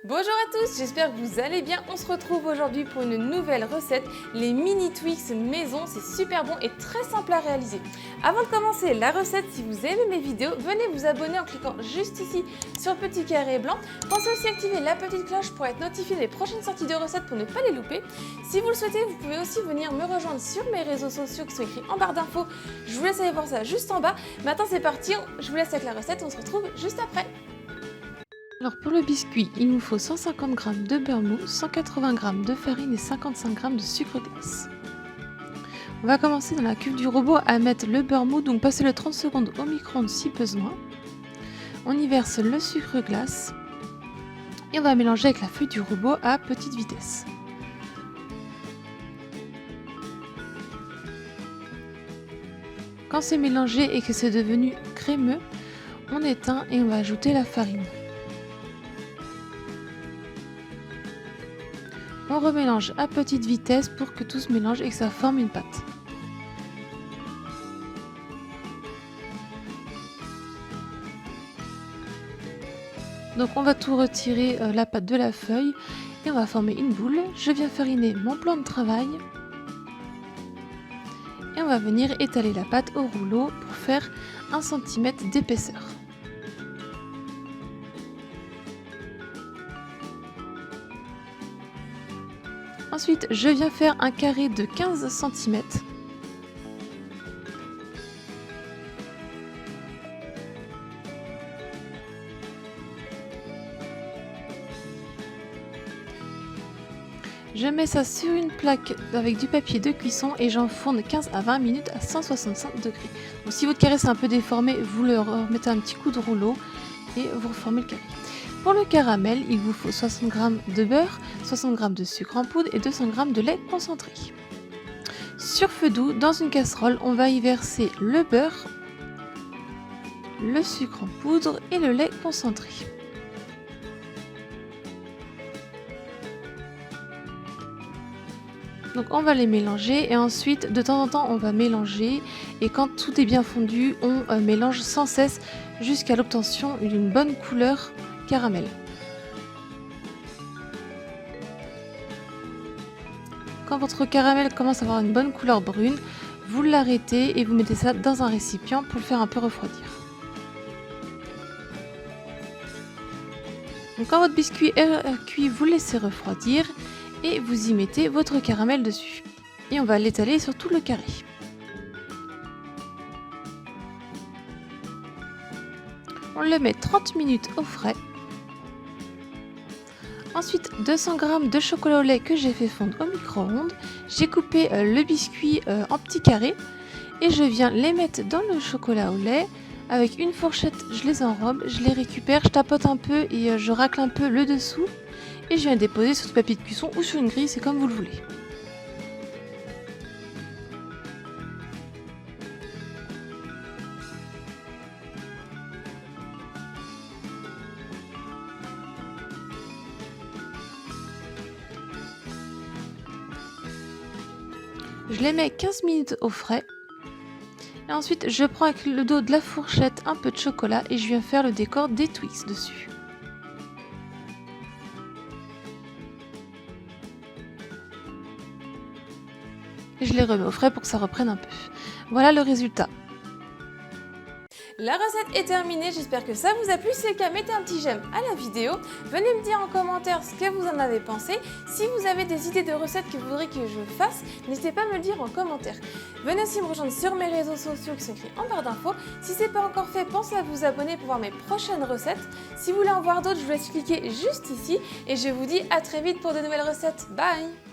Bonjour à tous, j'espère que vous allez bien. On se retrouve aujourd'hui pour une nouvelle recette, les mini Twix maison. C'est super bon et très simple à réaliser. Avant de commencer la recette, si vous aimez mes vidéos, venez vous abonner en cliquant juste ici sur le petit carré blanc. Pensez aussi à activer la petite cloche pour être notifié des prochaines sorties de recettes pour ne pas les louper. Si vous le souhaitez, vous pouvez aussi venir me rejoindre sur mes réseaux sociaux qui sont écrits en barre d'infos. Je vous laisse aller voir ça juste en bas. Maintenant c'est parti, je vous laisse avec la recette, on se retrouve juste après. Alors pour le biscuit, il nous faut 150 g de beurre mou, 180 g de farine et 55 g de sucre glace. On va commencer dans la cuve du robot à mettre le beurre mou, donc passez-le 30 secondes au micro-ondes si besoin. On y verse le sucre glace et on va mélanger avec la feuille du robot à petite vitesse. Quand c'est mélangé et que c'est devenu crémeux, on éteint et on va ajouter la farine. On remélange à petite vitesse pour que tout se mélange et que ça forme une pâte. Donc on va tout retirer la pâte de la feuille et on va former une boule. Je viens fariner mon plan de travail et on va venir étaler la pâte au rouleau pour faire 1 cm d'épaisseur. Ensuite, je viens faire un carré de 15 cm. Je mets ça sur une plaque avec du papier de cuisson et j'enfourne 15 à 20 minutes à 165 degrés. Donc si votre carré c'est un peu déformé, vous le remettez un petit coup de rouleau et vous reformez le carré. Pour le caramel, il vous faut 60 g de beurre, 60 g de sucre en poudre et 200 g de lait concentré. Sur feu doux, dans une casserole, on va y verser le beurre, le sucre en poudre et le lait concentré. Donc on va les mélanger et ensuite de temps en temps on va mélanger et quand tout est bien fondu, on mélange sans cesse jusqu'à l'obtention d'une bonne couleur caramel. Quand votre caramel commence à avoir une bonne couleur brune, vous l'arrêtez et vous mettez ça dans un récipient pour le faire un peu refroidir. Donc quand votre biscuit est cuit, vous laissez refroidir et vous y mettez votre caramel dessus. Et on va l'étaler sur tout le carré. On le met 30 minutes au frais. Ensuite, 200 g de chocolat au lait que j'ai fait fondre au micro-ondes. J'ai coupé le biscuit en petits carrés et je viens les mettre dans le chocolat au lait. Avec une fourchette, je les enrobe, je les récupère, je tapote un peu et je racle un peu le dessous. Et je viens déposer sur du papier de cuisson ou sur une grille, c'est comme vous le voulez. Je les mets 15 minutes au frais. Et ensuite, je prends avec le dos de la fourchette un peu de chocolat et je viens faire le décor des Twix dessus. Et je les remets au frais pour que ça reprenne un peu. Voilà le résultat. La recette est terminée, j'espère que ça vous a plu. Si c'est le cas, mettez un petit j'aime à la vidéo. Venez me dire en commentaire ce que vous en avez pensé. Si vous avez des idées de recettes que vous voudrez que je fasse, n'hésitez pas à me le dire en commentaire. Venez aussi me rejoindre sur mes réseaux sociaux qui sont écrits en barre d'infos. Si ce n'est pas encore fait, pensez à vous abonner pour voir mes prochaines recettes. Si vous voulez en voir d'autres, je vous laisse cliquer juste ici. Et je vous dis à très vite pour de nouvelles recettes. Bye!